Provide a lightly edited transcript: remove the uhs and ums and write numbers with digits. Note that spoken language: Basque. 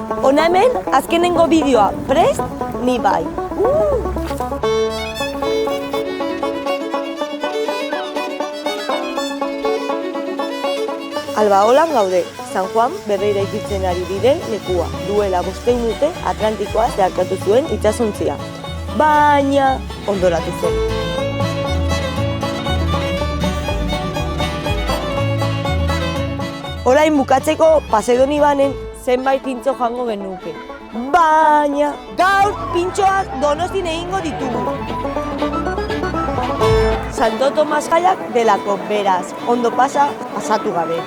Hona hemen, azkenengo bideoa, prest, ni bai. Albaolan gaude, San Juan berrira ikitzen ari diren lekua. Duela 5 urte Atlantikoa zeharkatu zuen itsasontzia. Baina ondoratu zen. Orain bukatzeko Pasedoni banen zenbait pintxo jango genuke. Baina gaur pintxoak Donostin egingo ditugu. Santo Tomas jaiak delako, beraz, ondo pasatu gabe.